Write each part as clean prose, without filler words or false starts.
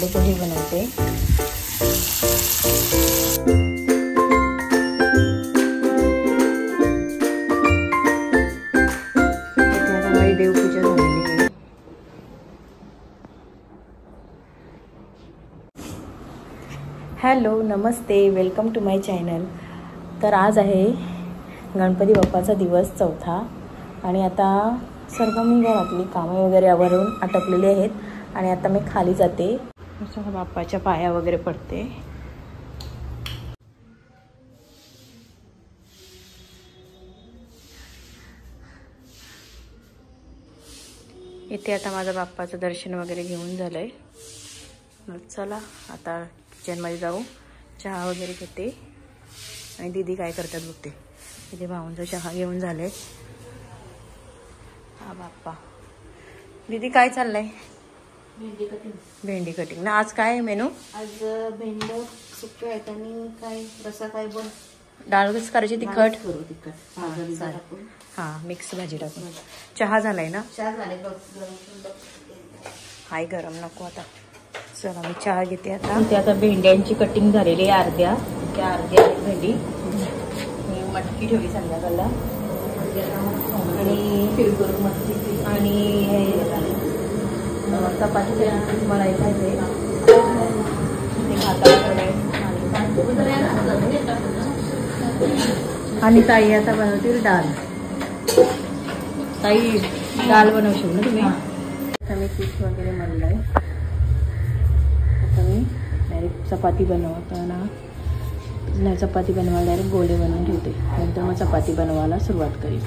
आलू पोहे बनवते। देवपूजा झालेली आहे। हॅलो, नमस्ते, वेलकम टू माय चॅनल। तर आज आहे गणपती बाप्पाचा दिवस 4था आणि आता सर्व मी घरातली कामे वगैरे आवरून आटपलेली आहेत आणि आता मी खाली जाते, बाप्पाच्या पाया वगैरे पडते। इथे आता माझं बाप्पाचं दर्शन वगैरे घेऊन झालंय। मग चला आता किचनमध्ये जाऊ, चहा वगैरे घेते आणि दीदी काय करतात बघते। इथे भाऊंचा चहा घेऊन झाले। हा बाप्पा, दीदी काय चाललंय? भेंडी कटिंग। भेंडी कटिंग ना। आज काय मेनू? आज भेंड सुक्के आहेत आणि काय रसा काय बन डाळ कशी करायची? तिखट करू, तिखट हा, मिक्स भाजी टाकून। चहा झालाय ना? चहा झाले बघ। हाय गरम नको आता। चला मी चहा घेते आता। इथे आता भेंड्यांची कटिंग झालेली आहे अर्ध्या, त्या अर्ध्या भेंडी मी मटकी ठेवली संध्याकाळला आणि हे चपाती मला खायचे आणि ताई आता बनवतील डाळ। ताई डाळ बनवशील ना तुम्ही? आता मी पीठ वगैरे मळलंय। आता मी डायरेक्ट चपाती बनवताना चपाती बनवायला डायरेक्ट गोळे बनवून ठेवते, नंतर मग चपाती बनवायला सुरुवात करेल।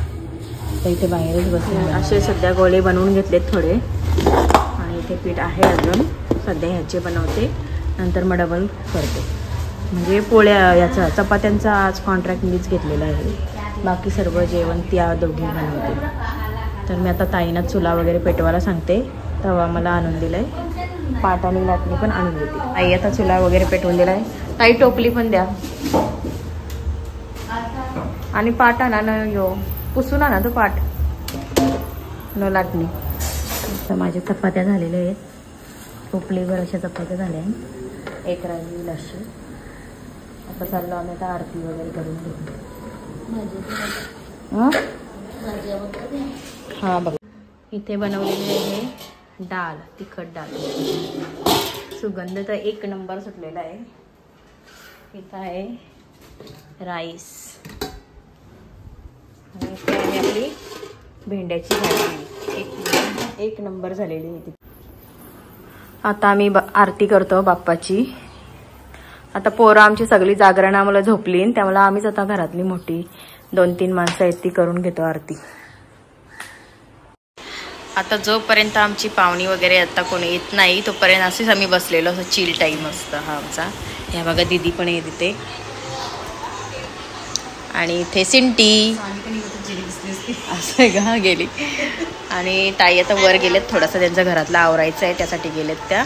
तर इथे बाहेरच बसले असे सध्या गोळे बनवून घेतलेत थोडे आणि इथे पीठ आहे अजून, सध्या ह्याचे बनवते, नंतर मग डबल करते। म्हणजे पोळ्या याचा चपात्यांचा आज कॉन्ट्रॅक्ट मीच घेतलेला आहे, बाकी सर्व जेवण त्या दोघी बनवते। तर मी आता ताईंना चुला वगैरे पेटवायला सांगते, तवा मला आणून दिलाय, पाट आणि लाटणी पण आणून देते। आई आता चुला वगैरे पेटवून दिलाय। ताई टोपली पण द्या आणि पाट आणा ना, यो पुसून आणा तो पाट न लाटणी। तर माझ्या चपात्या झालेल्या आहेत, टोपलीवर अशा चपात्या झाल्या आहेत, एक राहिली अशी। आता चाललो आम्ही आता आरती वगैरे करून घेऊ। हां बघ, इथे बनवलेली आहे डाळ, तिखट डाळ, सुगंध तर एक नंबर सुटलेला आहे। इथं आहे राईस आणि इथे आहे आपली भेंड्याची भाजी, एक नंबर झालेली आहे। आता आम्ही आरती करतो बाप्पाची। आता पोरं आमची सगळी जागरण आम्हाला झोपली, त्यामुळे आम्हीच आता घरातली मोठी 2-3 माणसं आहेत ती करून घेतो आरती। आता जोपर्यंत आमची पाहुणी वगैरे आता कोणी येत नाही तोपर्यंत असेच आम्ही बसलेलो, असं चिल टाईम असतं हा आमचा। ह्या बघा दीदी पण येत इथे आणि इथे सिंटी असं का गेली आणि ताई आता वर गेलेत, थोडासा त्यांच्या घरातला आवरायचं आहे त्यासाठी गेलेत त्या।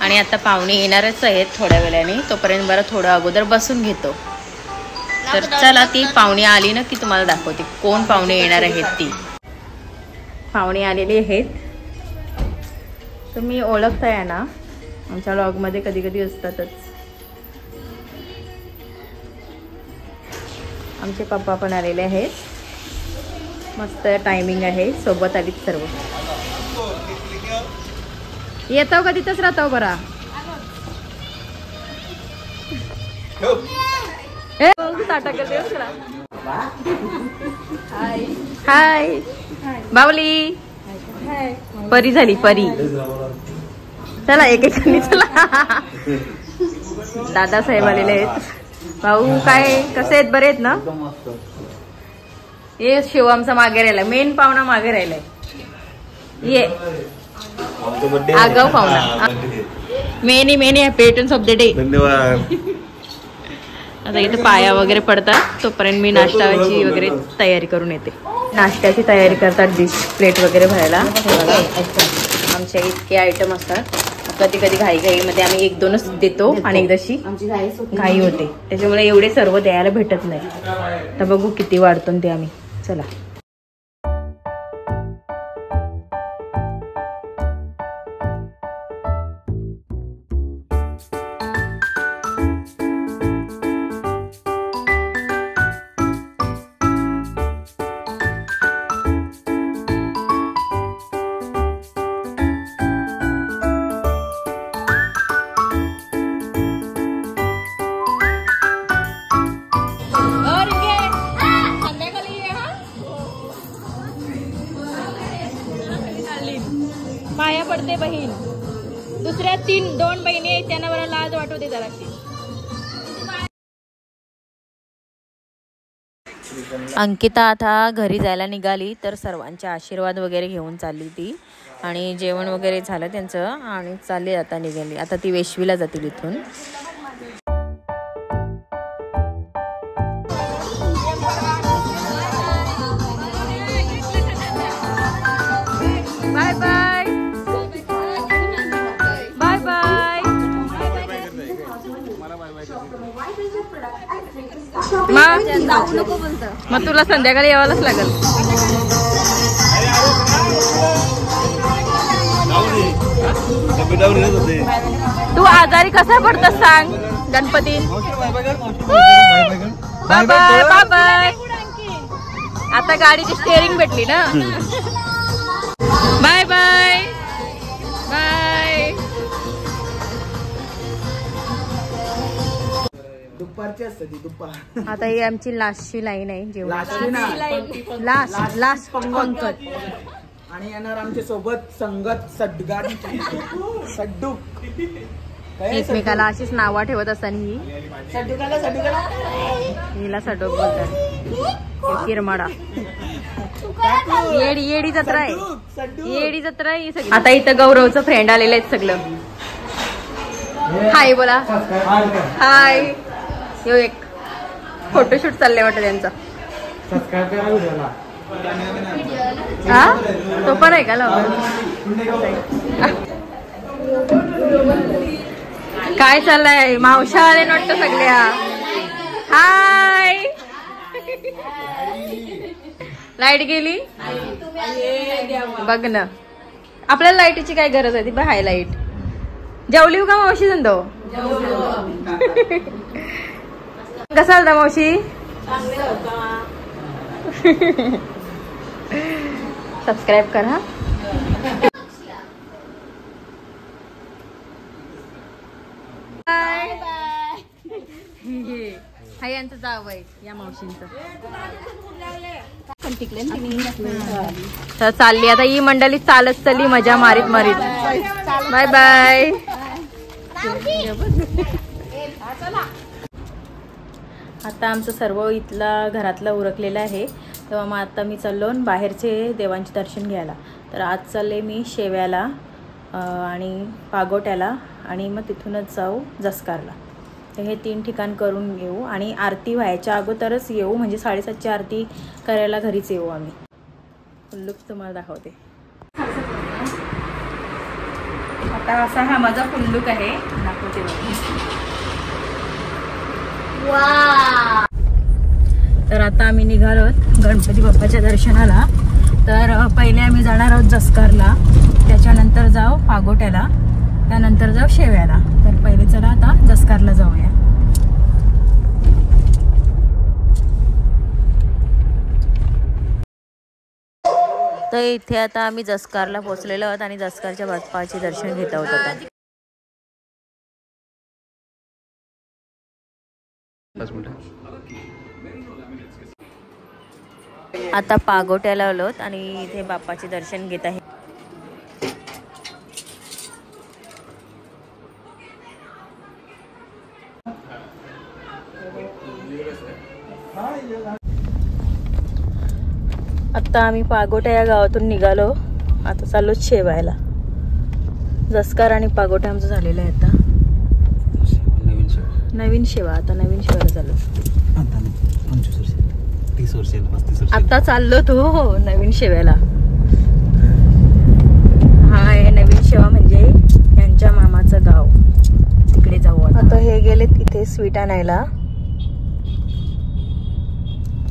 आणि आता पाहुणे येणारच आहेत थोड्या वेळाने, तोपर्यंत बरं थोडं अगोदर बसून घेतो। तर चला ती पाहुणे आली ना की तुम्हाला दाखवते कोण पाहुणे येणार आहेत। ती पाहुणे आलेली आहेत, तुम्ही ओळखताय ना, आमच्या व्लॉगमध्ये कधी कधी असतातच। आमचे पप्पा पण आलेले आहेत, मस्त टायमिंग आहे, सोबत आलीत सर्व। येतो का तिथंच राहतो बरा? हाय बावली, परी झाली परी। चला एकेकांनी चला। दादासाहेब आलेले आहेत। भाऊ काय कसे आहेत? बरे आहेत ना? ये शिव आमचा मागे राहिला, मेन पाहुणा मागे राहिलाय। ये आगाऊ पाहुणा, many many happy returns of the day. धन्यवाद। आता इथे पाया वगैरे पडतात, तोपर्यंत मी नाश्त्याची वगैरे तयारी करून येते। नाश्त्याची तयारी करतात, डिश प्लेट वगैरे भरायला। आमच्या इतके आयटम असतात, कधी कधी घाईमध्ये आम्ही 1-2च देतो आणि एकदाशी घाई होते, त्याच्यामुळे एवढे सर्व द्यायला भेटत नाही। तर बघू किती वाढतो ते आम्ही। चला बहीण. दुसऱ्या 2 बहिणी आहेत, त्यांना बरं लाज वाटवते जराशी. अंकिता आता घरी जायला निघाली, तर सर्वांचे आशीर्वाद वगैरे घेऊन चालली ती. आणि जेवण वगैरे झालं त्यांचं आणि चालली आता निघाली. आता ती वेश्वीला जातील इथून. Bye bye bye bye. मग तुला संध्याकाळी यावंच लागेल. तू आजारी कसा पडतस सांग Ganpati. Bye bye bye bye. आता गाडीची स्टेअरिंग भेटली ना. Bye bye bye. दुपारची असते ती दुपार. आता ही आमची लास्टची लाईन आहे जेवणाची. लास्ट पंकज. आणि येणार आमच्या सोबत संगत सड्डू. एकमेकाला अशीच नावा ठेवत असताना ही हिला सडोक बोलतात. किरमाडा येडी जत्रा आहे. येडी जत्रा आहे सगळी. आता इथं गौरवचं फ्रेंड आलेलं आहेत सगळं. हाय बोला. हाय. यो एक फोटोशूट चाललंय वाटतं त्यांचा. हा तो पण आहे का काय चाललंय. मावशा आले वाटतं सगळ्या. हाय. लाईट गेली बघ ना. आपल्याला लाईटीची काय गरज आहे ती हाय लाईट. जेवली का मावशी संदो. कसा आलता मावशी. सबस्क्राईब करा. हा यांचं जाव आहे या मावशींचं. चालली आता ही मंडळी चालत चालली मजा मारीत मारीत. Bye bye. आता आमचं सर्व इथला घरातलं उरकलेलं आहे. तेव्हा मग आता मी चाललो बाहेरचे देवांचे दर्शन घ्यायला. तर आज चालले मी शेव्याला आणि पागोट्याला आणि मग तिथूनच जाऊ जसकारला. तर हे 3 ठिकाण करून येऊ आणि आरती व्हायच्या अगोदरच येऊ. म्हणजे 7:30ची आरती करायला घरीच येऊ आम्ही. फुल्लूक तुम्हाला दाखवते. आता असा हा माझा फुल्लूक आहे. दाखवते. तर आता आम्ही निघालो गणपती बाप्पाच्या दर्शनाला. तर पहिले आम्ही जाणार आहोत जसकारला, त्याच्यानंतर जाऊ पागोट्याला, त्यानंतर जाऊ शेव्याला. तर पहिले चला आता जसकारला जाऊया. तर इथे आता आम्ही जसकारला पोहोचलेलो आहोत आणि जसकारच्या बाप्पाचे दर्शन घेत आहोत. आता पागोट्याला आलोत आणि इथे बाप्पाचे दर्शन घेत आहे. आता आम्ही पागोट्या या गावातून निघालो. आता चाललो शेवायला. जसकार आणि पागोट्या आमचं झालेलं आहे. आता नवीन शेवा. आता नवीन शेवायला चाललो. 30 वर्ष आता चाललो तो नवीन शेव्याला. हा आहे नवीन शेवा म्हणजे यांच्या मामाचं गाव. तिकडे जाऊ आता. हे गेले तिथे स्वीट आणायला,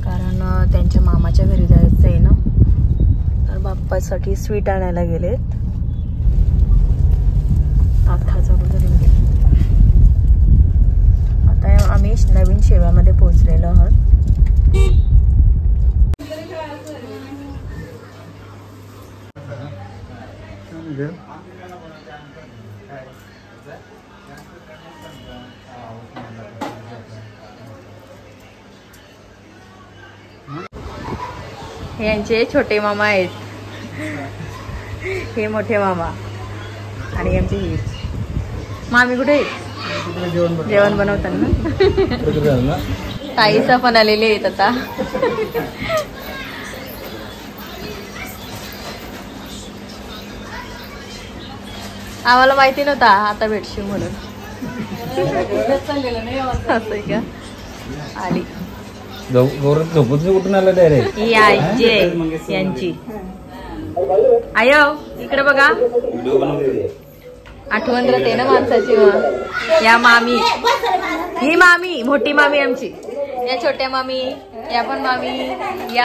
कारण त्यांच्या मामाच्या घरी जायचं आहे ना. तर बाप्पासाठी स्वीट आणायला गेलेत. आता आम्ही नवीन शेव्यामध्ये पोहोचलेलो आहोत. हे यांचे छोटे मामा आहेत. हे मोठे मामा. आणि आमची ही मामी कुठे आहेत? जेवण बनवताना ताईचा पण आलेले आहेत आता. आम्हाला माहिती नव्हता आता भेटशील म्हणून. असं का आली कुठून आलं डायरेक्ट ही आजी आहे यांची. आयो इकडे बघा आठवण राहते ना माणसाची. या मामी ही मामी मोठी मामी आमची. या छोट्या मामी या पण मामी या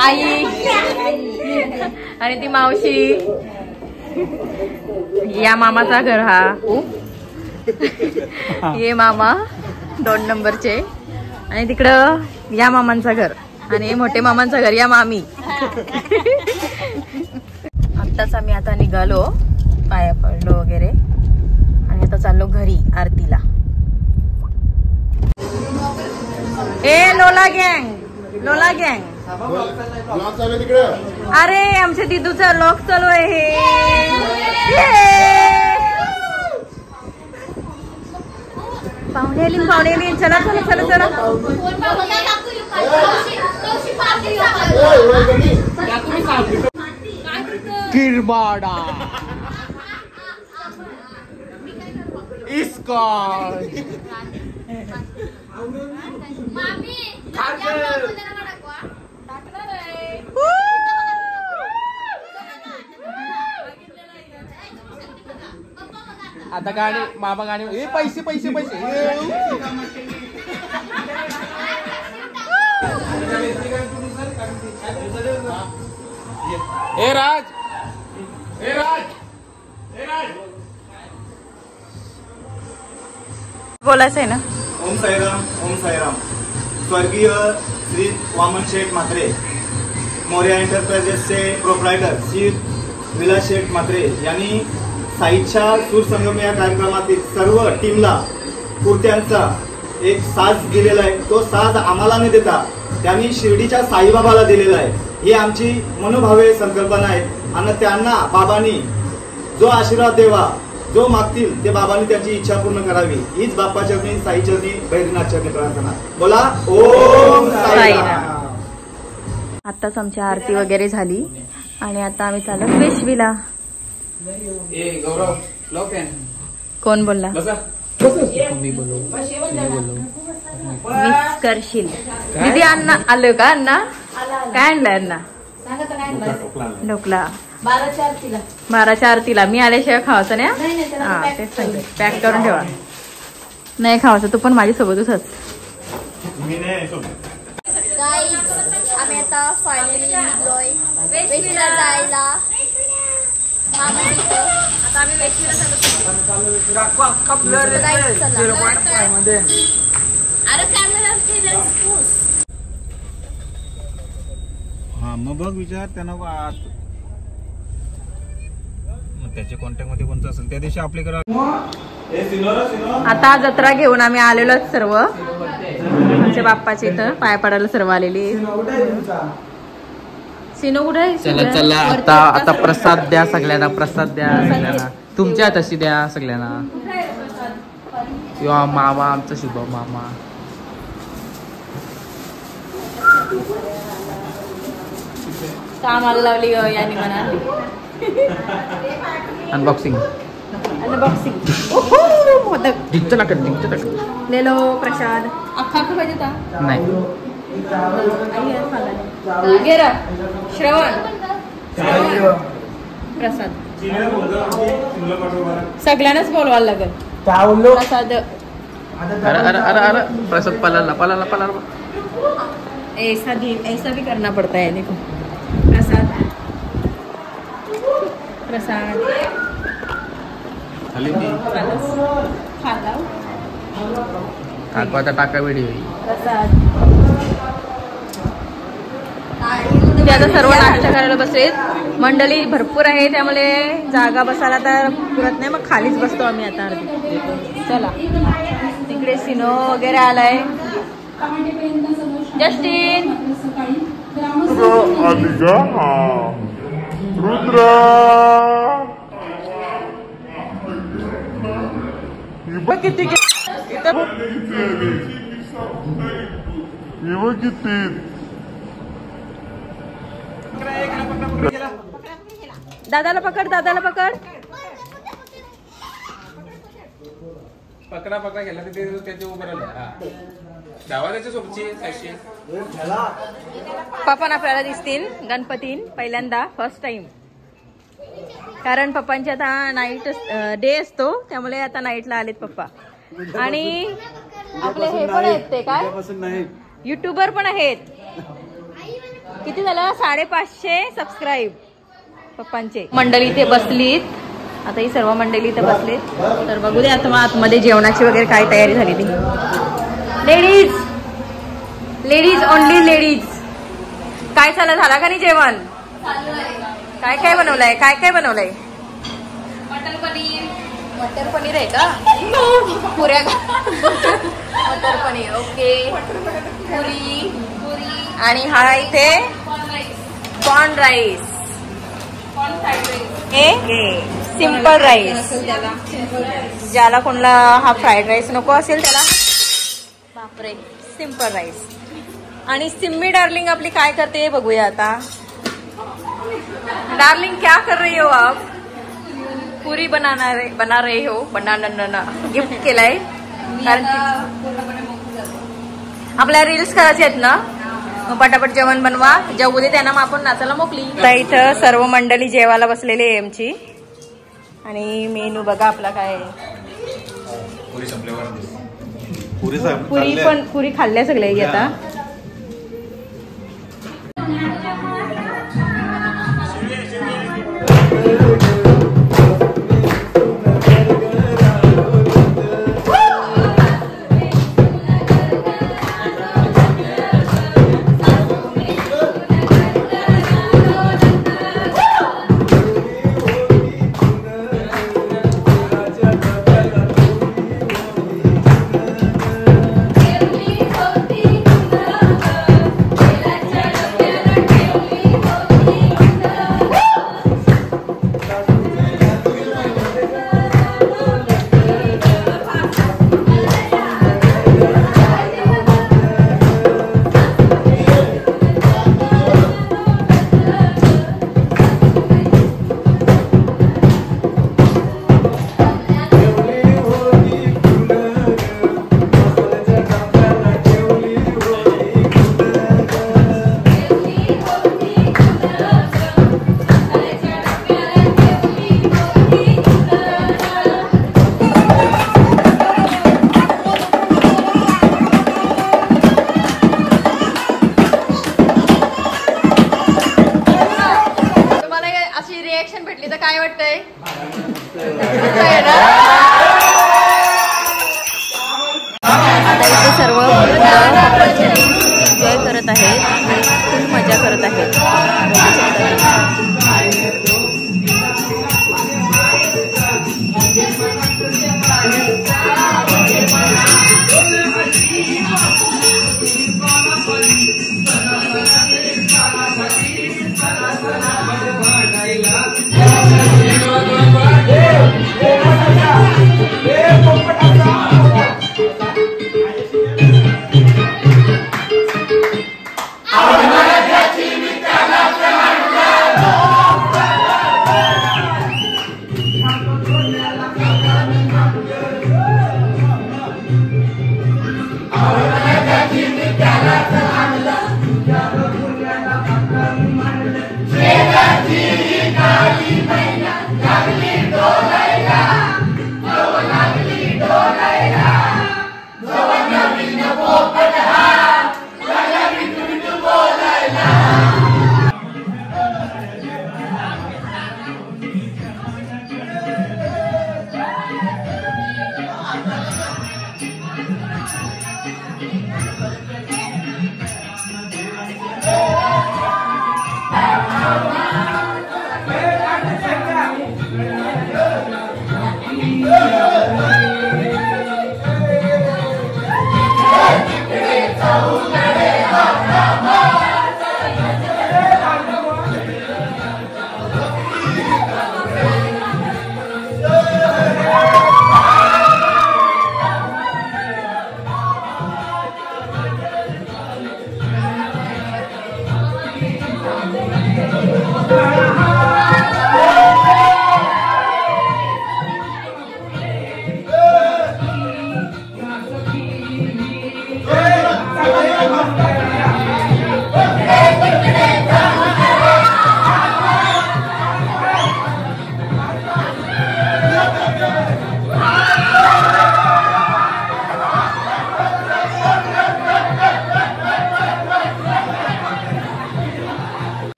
आई आणि ती मावशी. या मामाचा घर हा. ये मामा 2 नंबरचे आणि तिकडं या मामांचं घर आणि मोठे मामांचं घर या मामी. आत्ताच आम्ही आता निघालो पाया पडलो वगैरे आणि आता चाललो घरी आरतीला. ए लोला गँग लोला गँग. अरे आमच्या दिदूचा लॉक चालू आहे. पाहुणे आली चला चला चला चला. किरबाडा इस्कॉन आता गाडी मामा गाडी पैसे पैसे पैसे. ए राज ए राज ए राज बोलायचं आहे ना. ओम साईराम ओम साईराम. स्वर्गीय श्री वामन शेठ म्हात्रे मोर्या एंटरप्राइजेसचे प्रोप्रायटर श्री विलास शेठ म्हात्रे यांनी साईच्या सूरसंगम या कार्यक्रमातील सर्व टीमला कुर्त्यांचा एक साज दिलेला आहे. तो साज आम्हाला न देता त्यांनी शिर्डीच्या साईबाबाला दिलेला आहे. ही आमची मनोभावे संकल्पना आहे आणि त्यांना बाबांनी जो आशीर्वाद देवा जो मागतील ते बाबांनी त्यांची इच्छा पूर्ण करावी हीच बाप्पा चरणी साई चरणी बैद्यनाथ चरणी प्रार्थना. बोला ओम साईराम. आत्ताच आमची आरती वगैरे झाली आणि आता आम्ही चाललो पेशवीला. कोण बोलला? मिस करशील दीदी. अण्णा आलं का? अण्णा काय आणलंय? अण्णा ढोकला 12च्या आरतीला. मी आल्याशिवाय खावायचं नाही. हा तेच सांगितलं. पॅक करून ठेवा. नाही खावायचं तू पण माझ्यासोबतच. आम्ही आता फायनली निघलोय वेशीला जायला. आता आम्ही वेशीला हा मग बघ विचार त्यांना त्याच्या कॉन्टॅक्ट मध्ये कोणतं असेल त्या दिवशी आपल्याकडे. आता जत्रा घेऊन आम्ही आलेलो सर्व आमच्या बाप्पाच्या इथं पाया पडायला सर्व आलेली. सिनो कुठे आहे? चला चला आता आता प्रसाद द्या सगळ्यांना. प्रसाद द्या सगळ्यांना. तुमच्या तशी द्या सगळ्यांना. किंवा मामा आमचा शुभम मामा. कामाला लावली यांनी म्हणा. Unboxing unboxing. डिंच टाकत डिंच टाकत. ले लो प्रसाद. अख्खा पाहिजे का? नाही घे र श्रवण प्रसाद. सगळ्यांनाच बोलवायला लागेल प्रसाद. अरे अरे अरे अरे प्रसाद पलाला पलाला पलाला. ऐसा भी करना पड़ता है. देखो प्रसाद प्रसाद काकू आता टाका व्हिडिओ. प्रसाद. ते आता सर्व नाश्ता करायला बसलेत. मंडळी भरपूर आहे त्यामुळे जागा बसायला तर पुरत नाही. मग खालीच बसतो आम्ही आता. चला तिकडे सिनो वगैरे आलाय. जस्टिन किती दादाला पकड, दादाला पकड. पकडा पकडा गेला तर त्याचे उभं राहिले. धावा त्याच्या सोबतची साक्षी. पप्पा आपल्याला दिसतील गणपतीन पहिल्यांदा फर्स्ट टाइम. कारण पप्पांची आता नाईट डे असतो त्यामुळे आता नाईटला आलेत पप्पा. आणि आपले हे पण आहेत ते काय युट्यूबर पण आहेत. किती झालं 550 सबस्क्राईब पप्पांचे. मंडळी इथे बसलीत आता, ही सर्व मंडळी इथे बसलीत. तर बघू दे आता मग आतमध्ये जेवणाची वगैरे काय तयारी झालेली. Ladies ladies only ladies. काय झालं का नाही जेवण? काय काय बनवलंय? काय काय बनवलंय? मटर पनीर आहे का? पुऱ्या मटर पनीर. ओके. पुरी आणि हा इथे कॉर्न राईस. हे सिंपल राईस. ज्याला कोणाला हा फ्राईड राईस नको असेल त्याला बापरे सिंपल राईस. आणि सिम्मी डार्लिंग आपली काय करते बघूया आता. डार्लिंग क्या कर रही हो आप? पुरी बना रहे हो. बनाना गिफ्ट केलाय कारण आपल्या रील्स करायचे आहेत ना. मग पटापट जेवण बनवा. जेवू दे त्यांना, मग आपण नाचायला मोकली. तर इथं सर्व मंडळी जेवायला बसलेली आहे आमची. आणि मेनू बघा आपला काय पुरी खाल्ल्या सगळ्या आता.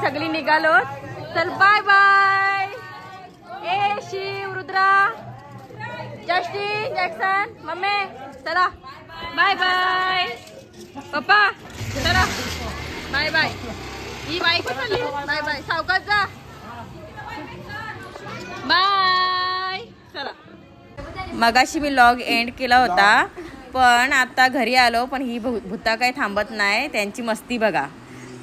सगळी निघालो. चल बाय बाय. ए Shiv, Rudra, Justin, Jackson, mummy चला बाय बाय. पप्पा चला बाय बाय. ही बाईक चालली. Bye bye. सावकाश जा. बाय. चला. मगाशी मी लॉग एंड केला होता पण आता घरी आलो. पण ही भूता काही थांबत नाही. त्यांची मस्ती बघा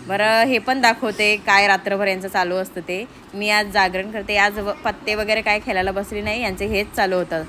बरं. हे पण दाखवते काय रात्रभर यांचं चालू असतं ते. मी आज जागरण करते. आज पत्ते वगैरे काय खेळायला बसली नाही. यांचे हेच चालू होतं.